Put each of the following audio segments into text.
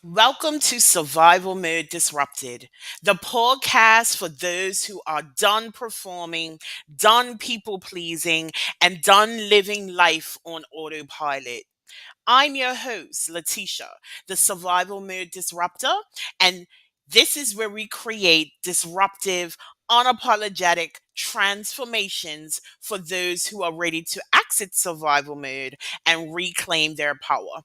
Welcome to Survival Mode Disrupted, the podcast for those who are done performing, done people pleasing, and done living life on autopilot. I'm your host, Letitia, the Survival Mode Disruptor, and this is where we create disruptive, unapologetic transformations for those who are ready to exit survival mode and reclaim their power.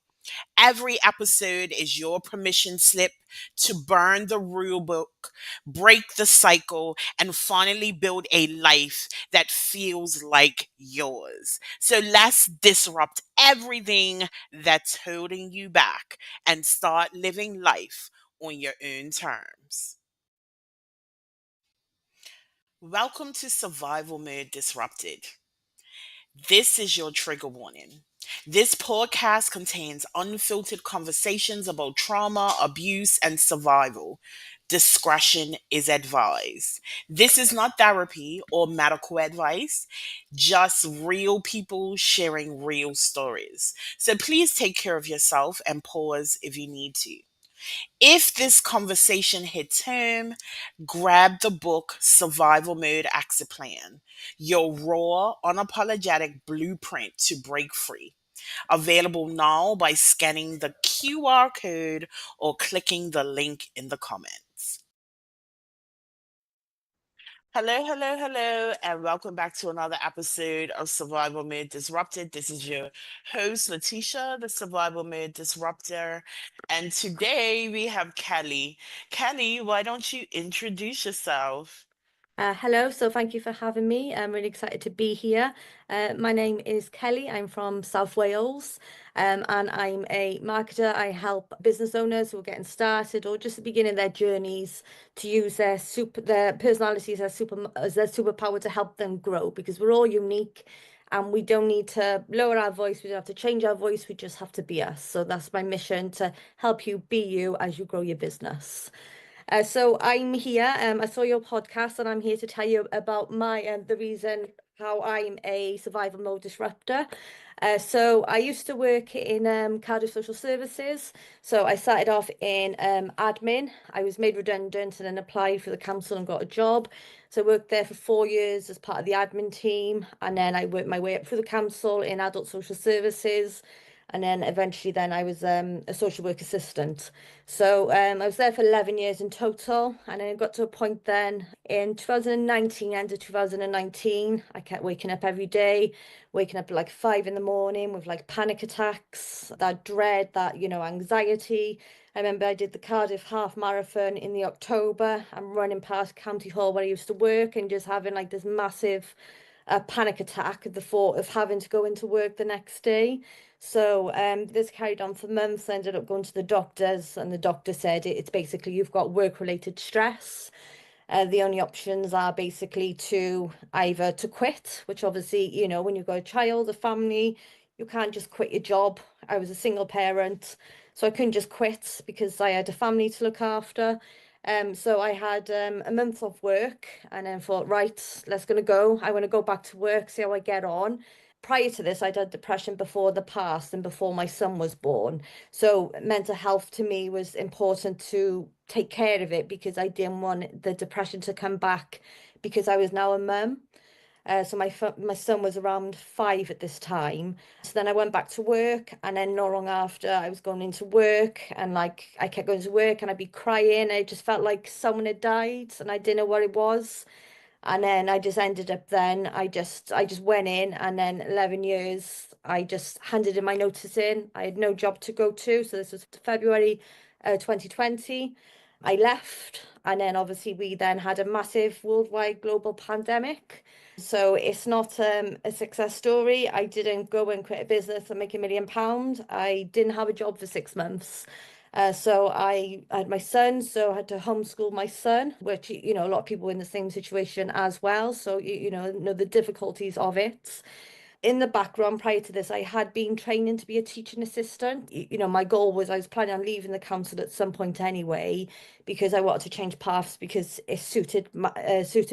Every episode is your permission slip to burn the rule book, break the cycle, and finally build a life that feels like yours. So let's disrupt everything that's holding you back and start living life on your own terms. Welcome to Survival Mode Disrupted. This is your trigger warning. This podcast contains unfiltered conversations about trauma, abuse, and survival. Discretion is advised. This is not therapy or medical advice, just real people sharing real stories. So please take care of yourself and pause if you need to. If this conversation hits home, grab the book Survival Mode Exit Plan, your raw, unapologetic blueprint to break free. Available now by scanning the QR code or clicking the link in the comments. Hello, hello, hello, and welcome back to another episode of Survival Mode Disrupted. This is your host, Letitia, the Survival Mode Disruptor. And today we have Kelly. Kelly, why don't you introduce yourself? Hello, so thank you for having me. I'm really excited to be here. My name is Kelly. I'm from South Wales, and I'm a marketer. I help business owners who are getting started or just beginning their journeys to use their personalities as their superpower to help them grow because we're all unique and we don't need to lower our voice. We don't have to change our voice. We just have to be us. So that's my mission to help you be you as you grow your business. So I'm here. I saw your podcast, and I'm here to tell you about my the reason how I'm a survival mode disruptor. So I used to work in Cardiff Social Services. So I started off in admin. I was made redundant and then applied for the council and got a job. So I worked there for 4 years as part of the admin team, and then I worked my way up through the council in adult social services. And then eventually then I was a social work assistant. So I was there for 11 years in total, and I got to a point then in 2019, end of 2019, I kept waking up every day, waking up at like 5 in the morning with like panic attacks, that dread, that, anxiety. I remember I did the Cardiff half marathon in the October. I'm running past County Hall where I used to work and just having like this massive panic attack at the thought of having to go into work the next day. So this carried on for months. I ended up going to the doctors, and the doctor said it's basically you've got work-related stress. The only options are basically to either to quit, which obviously, when you've got a child, a family, you can't just quit your job. I was a single parent, so I couldn't just quit because I had a family to look after. So I had a month off work and then thought, right, let's gonna go. I want to go back to work, see how I get on. Prior to this, I'd had depression before the past and before my son was born. So mental health to me was important to take care of it because I didn't want the depression to come back because I was now a mum. So my son was around 5 at this time. So then I went back to work, and then not long after I was going into work, and like I kept going to work, and I'd be crying. I just felt like someone had died, and I didn't know what it was. And then I just ended up then I just went in, and then 11 years I just handed in my notice in. I had no job to go to, so this was February 2020. I left, and then obviously we then had a massive worldwide global pandemic. So it's not a success story. I didn't go and quit a business and make £1 million. I didn't have a job for 6 months. So I had my son, so I had to homeschool my son, which, a lot of people were in the same situation as well. So, know the difficulties of it. In the background, prior to this, I had been training to be a teaching assistant. My goal was I was planning on leaving the council at some point anyway, because I wanted to change paths because it suited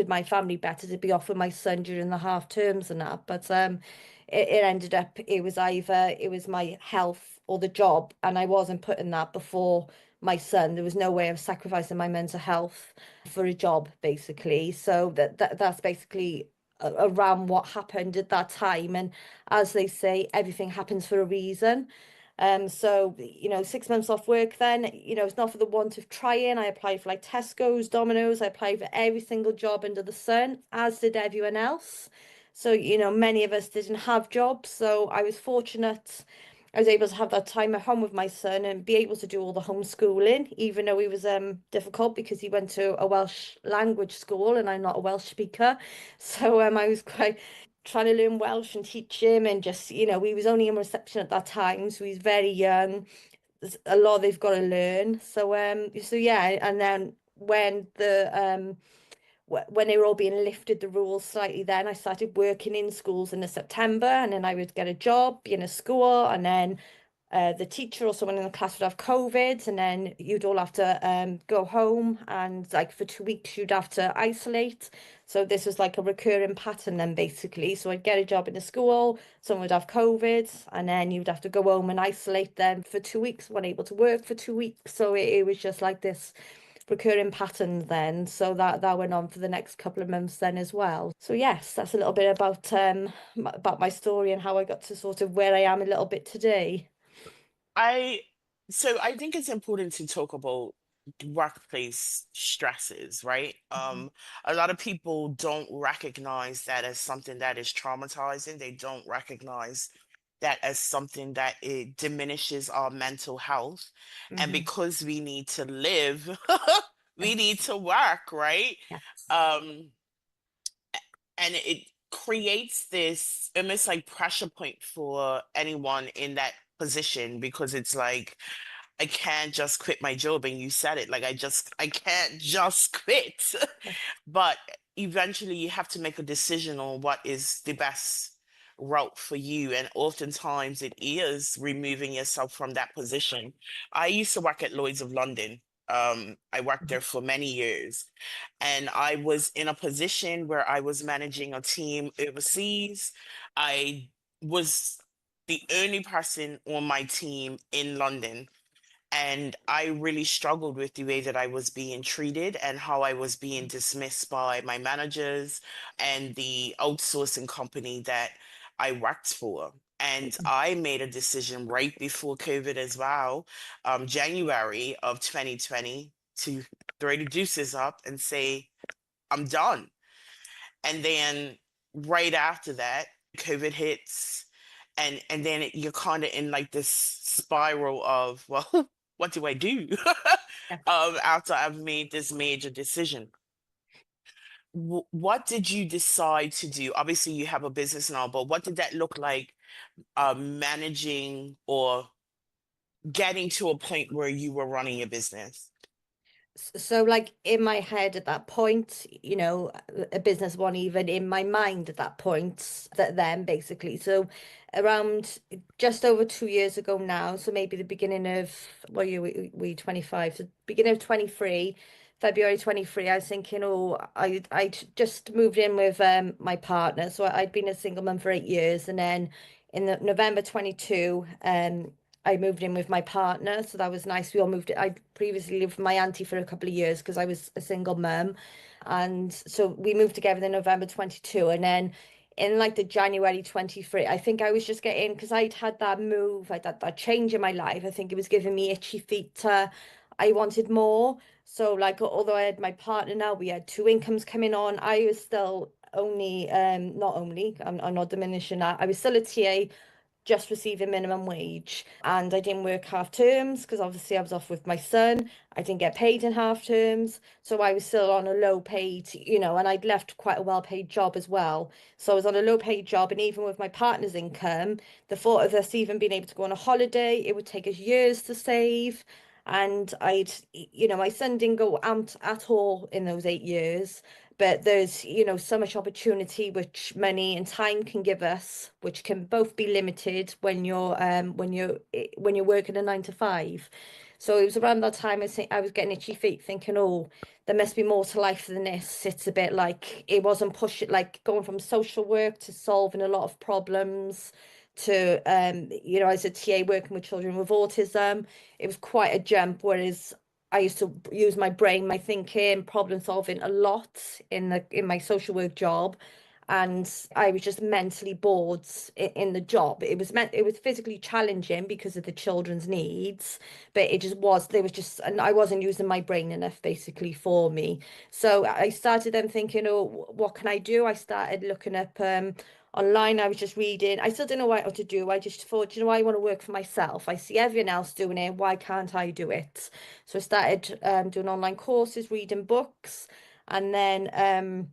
my family better to be off with my son during the half terms and that. But it ended up it was either it was my health or the job, and I wasn't putting that before my son. There was no way of sacrificing my mental health for a job, basically. So that's basically around what happened at that time. And as they say, everything happens for a reason. So, 6 months off work then, it's not for the want of trying. I applied for like Tesco's, Domino's, I applied for every single job under the sun, as did everyone else. So, many of us didn't have jobs. So I was fortunate. I was able to have that time at home with my son and be able to do all the homeschooling, even though he was difficult because he went to a Welsh language school and I'm not a Welsh speaker. So I was quite trying to learn Welsh and teach him, and just, he was only in reception at that time, so he's very young. There's a lot they've got to learn. So yeah, and then when they were all being lifted the rules slightly, then I started working in schools in the September, and then I would get a job in a school, and then the teacher or someone in the class would have COVID, and then you'd all have to go home, and like for 2 weeks you'd have to isolate. So this was like a recurring pattern then, basically. So I'd get a job in the school, someone would have COVID, and then you'd have to go home and isolate them for 2 weeks, weren't able to work for 2 weeks. So it was just like this recurring pattern then. So that went on for the next couple of months then as well. So yes, that's a little bit about my story and how I got to sort of where I am a little bit today. I so I think it's important to talk about workplace stresses, right? A lot of people don't recognize that as something that is traumatizing. They don't recognize that as something that it diminishes our mental health. And Hmm. because we need to live, we need Yes. to work, right? Yes. Um, and it creates this almost like pressure point for anyone in that position because it's like I can't just quit my job, and you said it, like I can't just quit. But eventually you have to make a decision on what is the best route for you, and oftentimes it is removing yourself from that position. I used to work at Lloyd's of London. I worked there for many years, and I was in a position where I was managing a team overseas. I was the only person on my team in London, and I really struggled with the way that I was being treated and how I was being dismissed by my managers and the outsourcing company that I worked for. And I made a decision right before COVID as well, January of 2020, to throw the deuces up and say, I'm done. And then right after that, COVID hits, and then you're kind of in like this spiral of, well, what do I do? Yes. After I've made this major decision. What did you decide to do? Obviously, you have a business now, but what did that look like, managing or getting to a point where you were running your business? So, like in my head at that point, a business wasn't even in my mind at that point, that then basically. So, around just over 2 years ago now, so maybe the beginning of, well, we 25, so beginning of 23, February 23, I was thinking, oh, I just moved in with my partner. So, I'd been a single mum for 8 years. And then in the November 22, I moved in with my partner, so that was nice. We all moved. I previously lived with my auntie for a couple of years because I was a single mum, and so we moved together in November 22, and then in like the January 23, I think I was just getting, because I'd had that move, I had that change in my life. I think it was giving me itchy feet. I wanted more. So like, although I had my partner now, we had two incomes coming on. I was still only, not only, I'm not diminishing that. I was still a TA, just receiving minimum wage, and I didn't work half terms because obviously I was off with my son. I didn't get paid in half terms, so I was still on a low paid, and I'd left quite a well paid job as well. So I was on a low paid job, and even with my partner's income, the thought of us even being able to go on a holiday, it would take us years to save. And my son didn't go out at all in those 8 years. But there's, so much opportunity which money and time can give us, which can both be limited when you're working a 9 to 5. So it was around that time I was getting itchy feet, thinking, oh, there must be more to life than this. It's a bit like it wasn't pushing, like going from social work to solving a lot of problems to as a TA working with children with autism. It was quite a jump, whereas I used to use my brain, my thinking, problem solving a lot in my social work job, and I was just mentally bored in the job. It was physically challenging because of the children's needs, but it just was there was just and I wasn't using my brain enough basically for me. So I started then thinking, oh, what can I do? I started looking up online. I was just reading. I still didn't know what to do. I just thought, I want to work for myself. I see everyone else doing it. Why can't I do it? So I started doing online courses, reading books, and then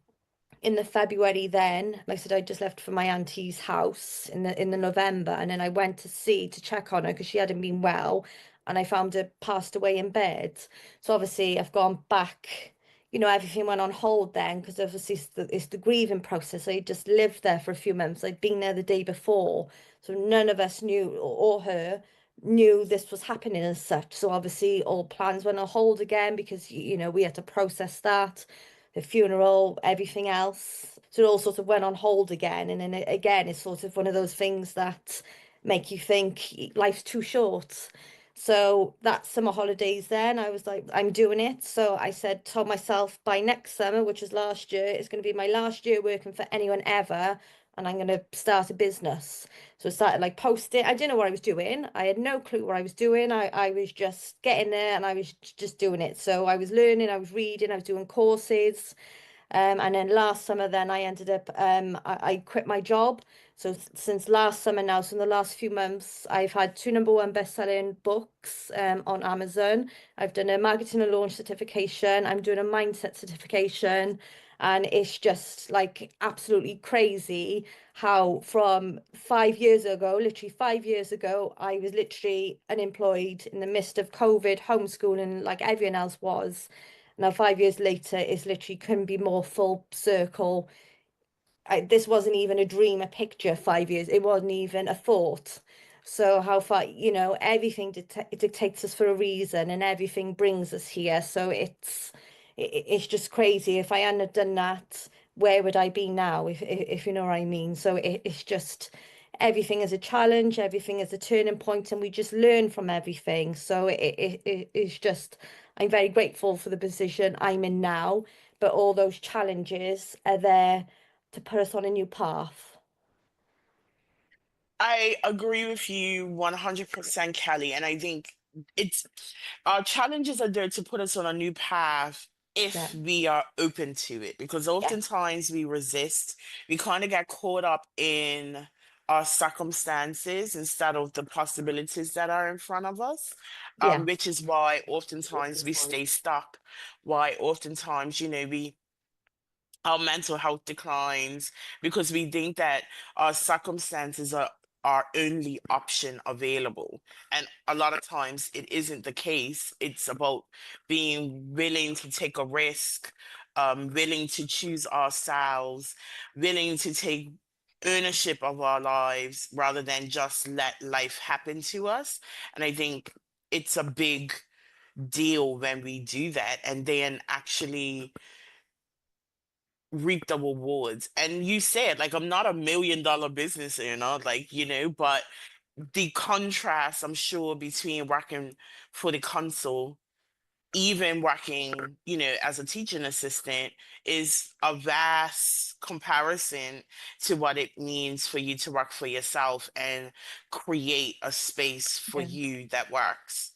in the February then, like I said, I just left for my auntie's house in the November, and then I went to check on her because she hadn't been well, and I found her passed away in bed. So obviously I've gone back, everything went on hold then because obviously it's the grieving process. I just lived there for a few months. I'd been there the day before, so none of us knew or her knew this was happening as such. So obviously all plans went on hold again because we had to process that, the funeral, everything else. So it all sort of went on hold again. And then again, it's sort of one of those things that make you think life's too short. So that summer holidays then, I was like, I'm doing it. So told myself by next summer, which was last year, it's going to be my last year working for anyone ever. And I'm going to start a business. So I started like posting. I didn't know what I was doing. I had no clue what I was doing. I was just getting there and I was just doing it. So I was learning, I was reading, I was doing courses. And then last summer, then I ended up, I quit my job. So since last summer now, so in the last few months, I've had two number one best-selling books on Amazon. I've done a marketing and launch certification. I'm doing a mindset certification. And it's just like absolutely crazy how from 5 years ago, literally 5 years ago, I was literally unemployed in the midst of COVID, homeschooling like everyone else was. Now, 5 years later, it's literally couldn't be more full circle. This wasn't even a dream, a picture 5 years. It wasn't even a thought. So how far, everything dictates us for a reason, and everything brings us here. So it's just crazy. If I hadn't have done that, where would I be now? If you know what I mean. So it's just everything is a challenge, everything is a turning point, and we just learn from everything. So it's just I'm very grateful for the position I'm in now, but all those challenges are there to put us on a new path. I agree with you 100%, Kelly. And I think it's our challenges are there to put us on a new path Yeah. if we are open to it. Because Yeah. oftentimes we resist, we kind of get caught up in our circumstances instead of the possibilities that are in front of us, Yeah. which is why oftentimes we stay stuck. Why oftentimes, we our mental health declines because we think that our circumstances are our only option available. And a lot of times it isn't the case. It's about being willing to take a risk, willing to choose ourselves, willing to take ownership of our lives rather than just let life happen to us. And I think it's a big deal when we do that and then actually reap the rewards. And you said, like, I'm not $1 million business owner, like, but the contrast, I'm sure, between working for the council, even working, as a teaching assistant, is a vast comparison to what it means for you to work for yourself and create a space for Yeah. you that works.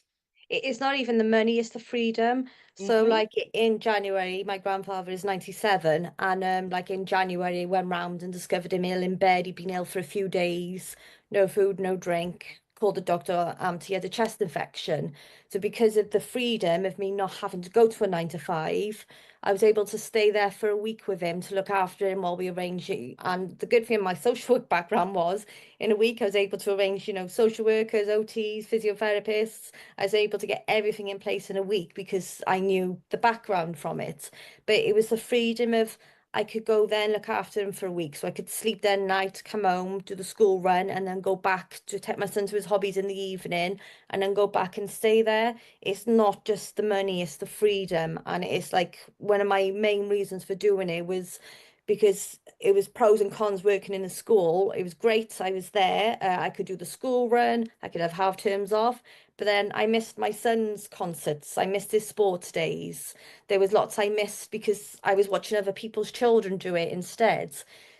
It's not even the money, it's the freedom. So Hmm. like in January, my grandfather is 97, and like in January I went round and discovered him ill in bed. He'd been ill for a few days, no food, no drink. Called the doctor, he had a chest infection. So because of the freedom of me not having to go to a 9 to 5, I was able to stay there for a week with him to look after him while we arranged it. And the good thing in my social work background was in a week I was able to arrange, social workers, OTs, physiotherapists. I was able to get everything in place in a week because I knew the background from it. But it was the freedom of I could go then look after him for a week. So I could sleep there night, come home, do the school run, and then go back to take my son to his hobbies in the evening and then go back and stay there. It's not just the money, it's the freedom. And it's like one of my main reasons for doing it was because it was pros and cons working in a school. It was great. I was there. I could do the school run. I could have half terms off. But then I missed my son's concerts. I missed his sports days. There was lots I missed because I was watching other people's children do it instead.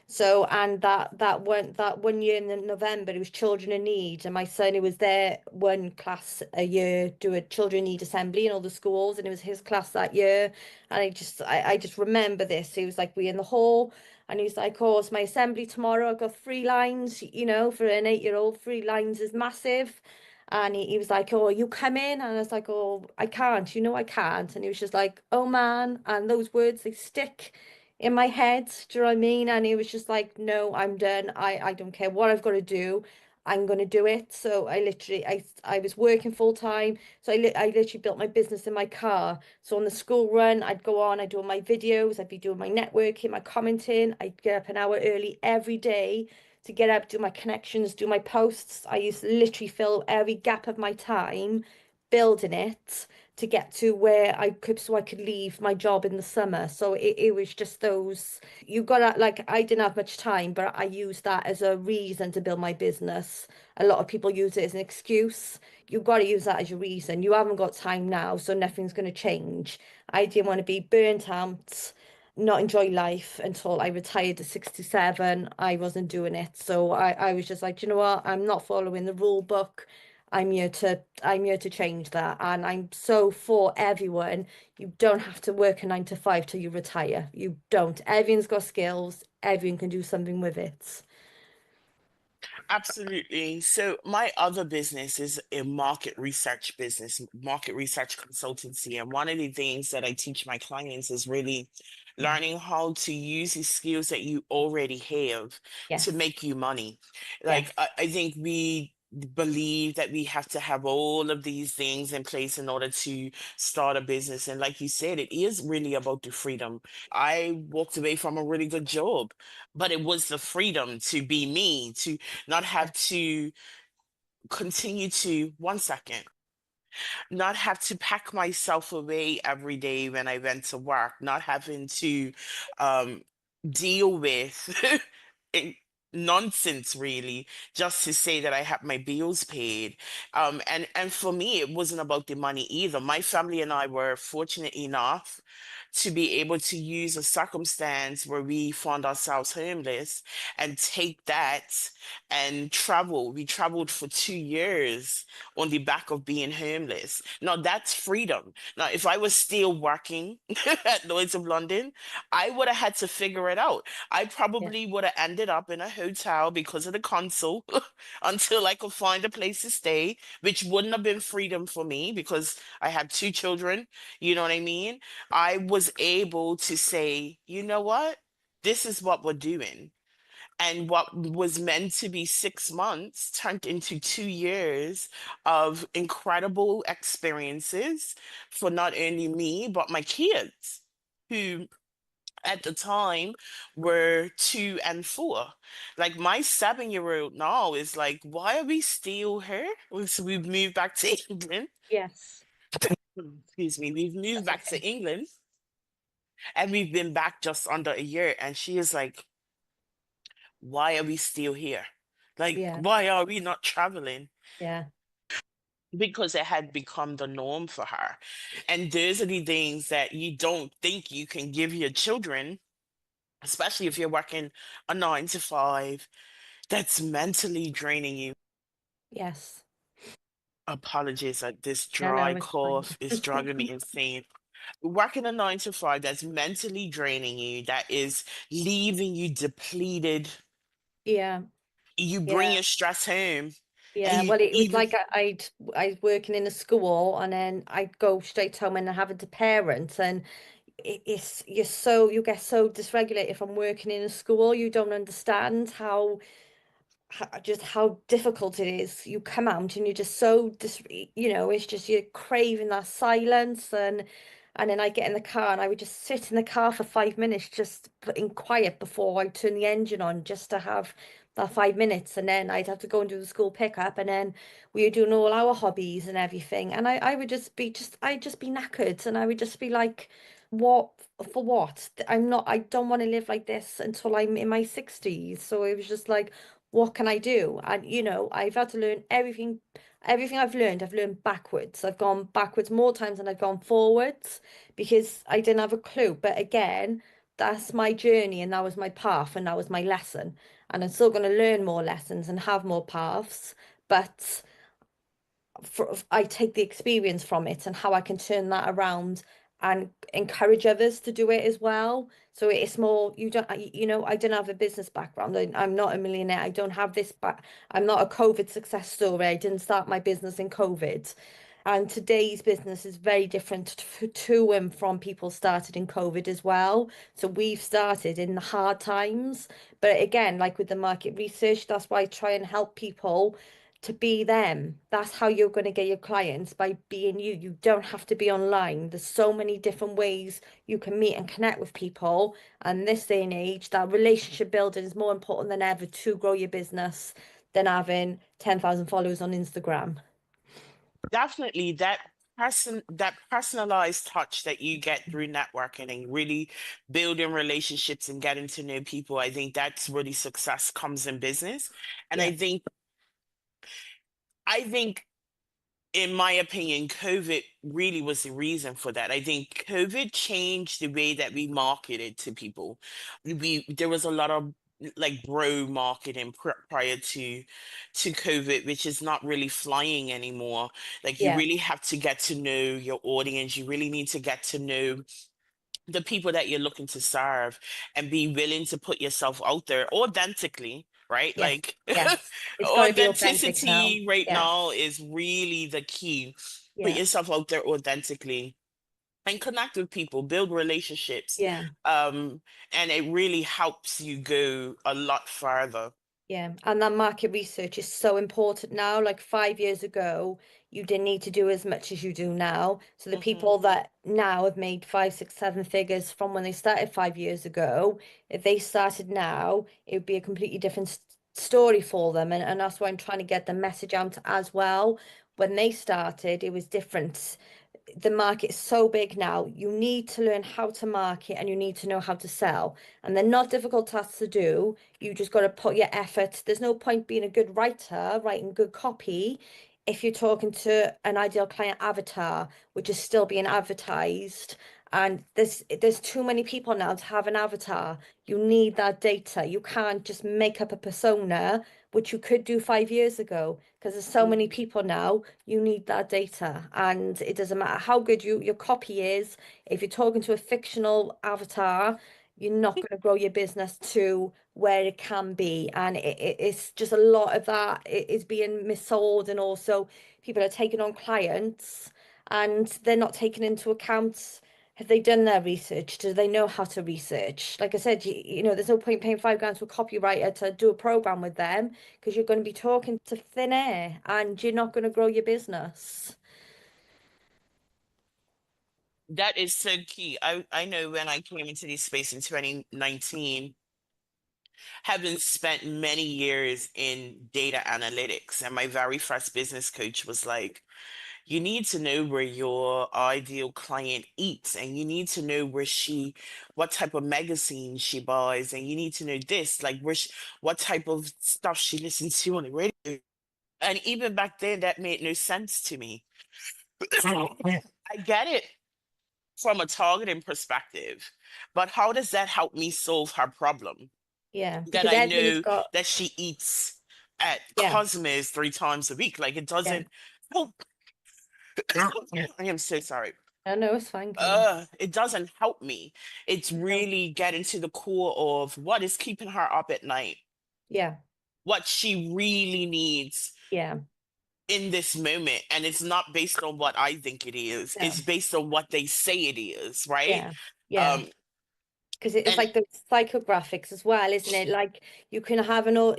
So, and that one year in November, it was Children in Need, and my son, it was there one class a year do a Children in Need assembly in all the schools, and it was his class that year. And I just remember this. He was like, we in the hall, and he was like, "Oh, it's my assembly tomorrow. I've got 3 lines. For an 8-year-old, 3 lines is massive." And he was like, "Oh, you come in," and I was like, "Oh, I can't. I can't." And he was just like, "Oh man," and those words they stick in my head. Do you know what I mean? And he was just like, "No, I'm done. I don't care what I've got to do. I'm gonna do it." So I was working full time. So I literally built my business in my car. So on the school run, I'd go on, I'd do all my videos, I'd be doing my networking, my commenting. I'd get up an hour early every day to get up, do my connections, do my posts. I used to literally fill every gap of my time building it to get to where I could, so I could leave my job in the summer. So it was just those, you gotta, like, I didn't have much time, but I used that as a reason to build my business. A lot of people use it as an excuse. You've got to use that as your reason. You haven't got time now, so nothing's going to change. I didn't want to be burnt out, not enjoy life until I retired at 67. I wasn't doing it. So I was just like, you know what? I'm not following the rule book. I'm here to change that. And I'm so for everyone. You don't have to work a 9 to 5 till you retire. You don't. Everyone's got skills. Everyone can do something with it. Absolutely. So my other business is a market research business, market research consultancy. And one of the things that I teach my clients is really learning how to use the skills that you already have to Yes. make you money. Like Yes. I think we believe that we have to have all of these things in place in order to start a business. And like you said, it is really about the freedom. I walked away from a really good job, but it was the freedom to be me, to not have to continue to, one second, not have to pack myself away every day when I went to work, not having to um, deal with it- nonsense really, just to say that I have my bills paid. And for me, it wasn't about the money either. My family and I were fortunate enough to be able to use a circumstance where we found ourselves homeless and take that and travel. We traveled for 2 years on the back of being homeless. Now that's freedom. Now, if I was still working at Lloyd's of London, I would have had to figure it out. I Yeah. probably would have ended up in a hotel because of the console until I could find a place to stay, which wouldn't have been freedom for me because I had 2 children. You know what I mean? I was able to say, you know what? This is what we're doing. And what was meant to be 6 months turned into 2 years of incredible experiences for not only me, but my kids, who at the time were 2 and 4. Like my 7-year-old now is like, why are we still here? So we've moved back to England. Yes. Excuse me, we've moved That's back to okay. England and we've been back just under a year. And she is like, why are we still here? Like, Yeah. why are we not traveling? Yeah. Because it had become the norm for her. And those are the things that you don't think you can give your children, especially if you're working a 9 to 5, that's mentally draining you. Yes. Apologies, this No, dry no, it's fine. cough is driving me insane. Working a 9 to 5 that's mentally draining you, that is leaving you depleted. Yeah. You bring Yeah. your stress home and Yeah, you well, it was even like I was working in a school, and then I'd go straight home and having to parent, and you get so dysregulated from working in a school. You don't understand just how difficult it is. You come out and you're just so it's just you're craving that silence, and then I get in the car and I would just sit in the car for 5 minutes just in quiet before I turn the engine on just to have that 5 minutes, and then I'd have to go and do the school pickup, and then we were doing all our hobbies and everything, and I would just be knackered, and I would just be like, what for what? I'm not, I don't want to live like this until I'm in my 60s. So it was just like, what can I do? And I've had to learn everything I've learned backwards. I've gone backwards more times than I've gone forwards because I didn't have a clue. But again, that's my journey and that was my path and that was my lesson. And I'm still going to learn more lessons and have more paths. But I take the experience from it and how I can turn that around and encourage others to do it as well. So it's more, you don't, I don't have a business background. I'm not a millionaire. I don't have this back. I'm not a COVID success story. I didn't start my business in COVID. And today's business is very different to and from people started in COVID as well. So we've started in the hard times. But again, like with the market research, that's why I try and help people to be them. That's how you're going to get your clients by being you. You don't have to be online. There's so many different ways you can meet and connect with people. And this day and age, that relationship building is more important than ever to grow your business than having 10,000 followers on Instagram. Definitely that personalized touch that you get through networking and really building relationships and getting to know people. I think that's really success comes in business. And Yeah, I think in my opinion, COVID really was the reason for that. I think COVID changed the way that we marketed to people. There was a lot of like bro marketing prior to COVID, which is not really flying anymore. Like you yeah, really have to get to know your audience. You really need to get to know the people that you're looking to serve and be willing to put yourself out there authentically, right? yes, Like yes. It's got to be authentic now. authenticity right Yeah, now is really the key. Put yeah, yourself out there authentically and connect with people, build relationships. yeah. Um, and it really helps you go a lot farther. Yeah, and that market research is so important now. Like 5 years ago, you didn't need to do as much as you do now. So the Hmm. people that now have made five, six, seven figures from when they started 5 years ago, if they started now, it would be a completely different story for them. And that's why I'm trying to get the message out as well. When they started, it was different. The market's so big now. You need to learn how to market and you need to know how to sell. And they're not difficult tasks to do. You just got to put your effort. There's no point being a good writer, writing good copy, if you're talking to an ideal client avatar, which is still being advertised. And there's too many people now to have an avatar. You need that data. You can't just make up a persona, which you could do 5 years ago, because there's so many people now. You need that data, and it doesn't matter how good your copy is. If you're talking to a fictional avatar, you're not going to grow your business to where it can be. And it's just a lot of that is being missold. And also, people are taking on clients and they're not taking into account, have they done their research? Do they know how to research? Like I said, there's no point paying 5 grand to a copywriter to do a program with them because you're going to be talking to thin air and you're not going to grow your business. That is so key. I know when I came into this space in 2019, having spent many years in data analytics, and my very first business coach was like, you need to know where your ideal client eats, and you need to know what type of magazine she buys, and you need to know this, like what type of stuff she listens to on the radio. And even back then, that made no sense to me. I get it from a targeting perspective, but how does that help me solve her problem? Yeah, That because I everyone has know got, that she eats at yeah, Cosmo's 3 times a week. Like it yeah. doesn't. Oh, I am so sorry. I know it's fine, Kelly. It doesn't help me. It's No. really getting to the core of what is keeping her up at night, Yeah, what she really needs yeah, in this moment. And it's not based on what I think it is. no, It's based on what they say it is, right? yeah, yeah. Um, Because it's and like the psychographics as well, isn't it? Like you can have your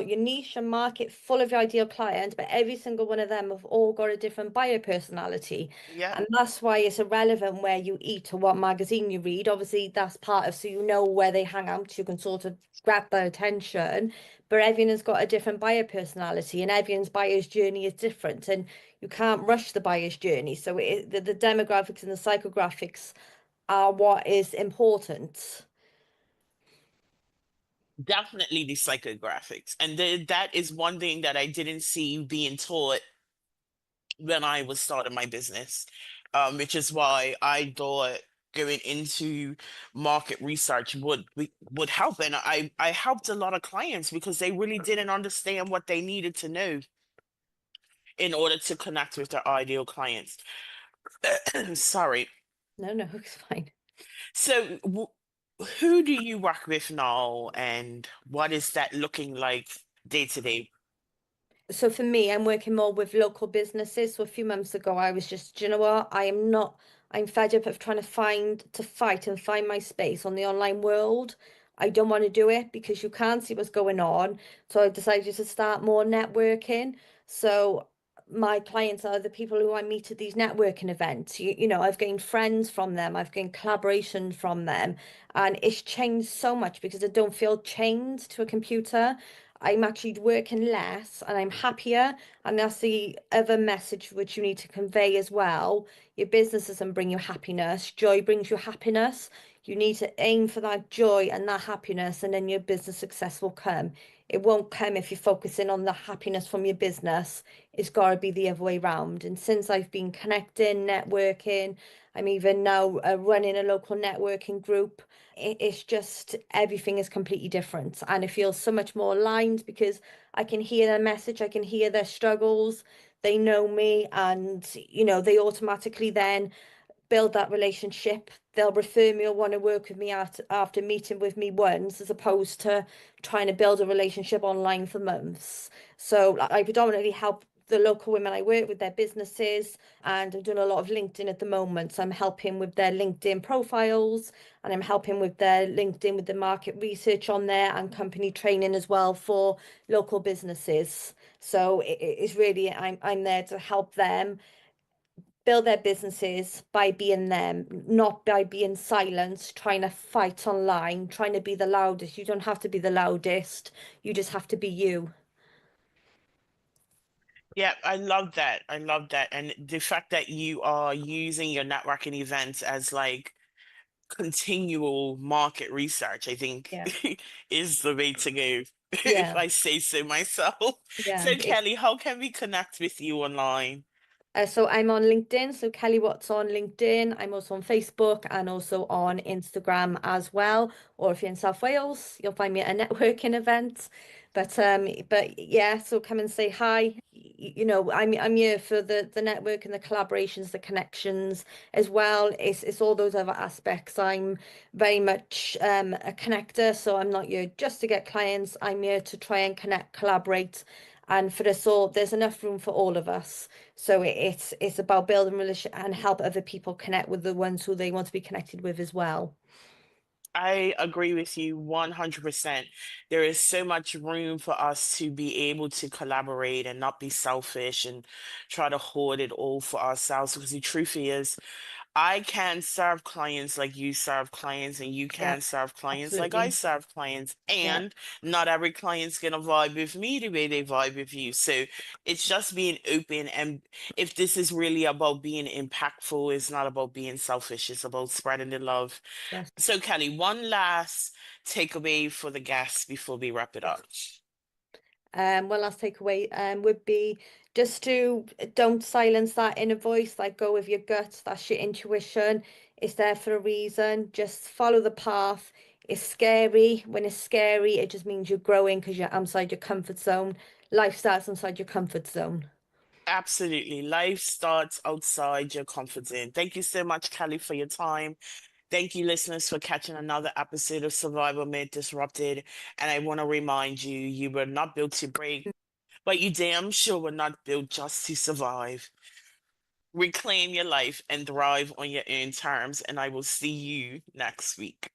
niche and market full of your ideal client, but every single one of them have all got a different buyer personality. yeah, And that's why it's irrelevant where you eat or what magazine you read. Obviously, that's part of so you know where they hang out, you can sort of grab their attention. But everyone has got a different buyer personality, and everyone's buyer's journey is different, and you can't rush the buyer's journey. So the demographics and the psychographics are what is important. Definitely the psychographics. And that is one thing that I didn't see being taught when I was starting my business, which is why I thought going into market research would help. And I helped a lot of clients because they really didn't understand what they needed to know in order to connect with their ideal clients. Sorry. No, no, it's fine. So, who do you work with now, and what is that looking like day to day? So for me, I'm working more with local businesses. So a few months ago, I was just, do you know what? I'm fed up of trying to fight and find my space on the online world. I don't want to do it because you can't see what's going on. So I decided to start more networking. So my clients are the people who I meet at these networking events. I've gained friends from them, I've gained collaboration from them, and it's changed so much because I don't feel chained to a computer. I'm actually working less and I'm happier. And that's the other message which you need to convey as well. Your business doesn't bring you happiness, joy brings you happiness. You need to aim for that joy and that happiness, and then your business success will come. It won't come if you're focusing on the happiness from your business. It's got to be the other way round. And since I've been connecting, networking, I'm even now running a local networking group. It's just everything is completely different, and it feels so much more aligned because I can hear their message, I can hear their struggles. They know me, and they automatically then build that relationship. They'll refer me or want to work with me after meeting with me once, as opposed to trying to build a relationship online for months. So I predominantly help the local women I work with their businesses, and I'm doing a lot of LinkedIn at the moment. So I'm helping with their LinkedIn profiles, and I'm helping with their LinkedIn with the market research on there and company training as well for local businesses. So it's really I'm there to help them build their businesses by being them, not by being silent, trying to fight online, trying to be the loudest. You don't have to be the loudest. You just have to be you. Yeah, I love that. I love that. And the fact that you are using your networking events as like continual market research, I think Yeah. is the way to go, if Yeah. I say so myself. Yeah. So, Kelly, how can we connect with you online? So I'm on LinkedIn. So Kelly Watts on LinkedIn. I'm also on Facebook and also on Instagram as well. Or if you're in South Wales, you'll find me at a networking event. But yeah, so come and say hi. I'm here for the network and the collaborations, the connections as well. It's all those other aspects. I'm very much a connector, so I'm not here just to get clients. I'm here to try and connect, collaborate, and for us all, there's enough room for all of us. So it's about building relationship and help other people connect with the ones who they want to be connected with as well. I agree with you 100%. There is so much room for us to be able to collaborate and not be selfish and try to hoard it all for ourselves. Because the truth is, I can serve clients like you serve clients, and you Yeah, can serve clients like I absolutely. serve clients. Yeah, And not every client's gonna vibe with me the way they vibe with you. So it's just being open. And if this is really about being impactful, it's not about being selfish, it's about spreading the love. yes. So, Kelly, one last takeaway for the guests before we wrap it up. One last takeaway would be just to don't silence that inner voice, like go with your gut, that's your intuition. It's there for a reason. Just follow the path. It's scary. When it's scary, it just means you're growing because you're outside your comfort zone. Life starts inside your comfort zone. Absolutely. Life starts outside your comfort zone. Thank you so much, Kelly, for your time. Thank you, listeners, for catching another episode of Survival Made Disrupted. And I want to remind you, you were not built to break, but you damn sure were not built just to survive. Reclaim your life and thrive on your own terms. And I will see you next week.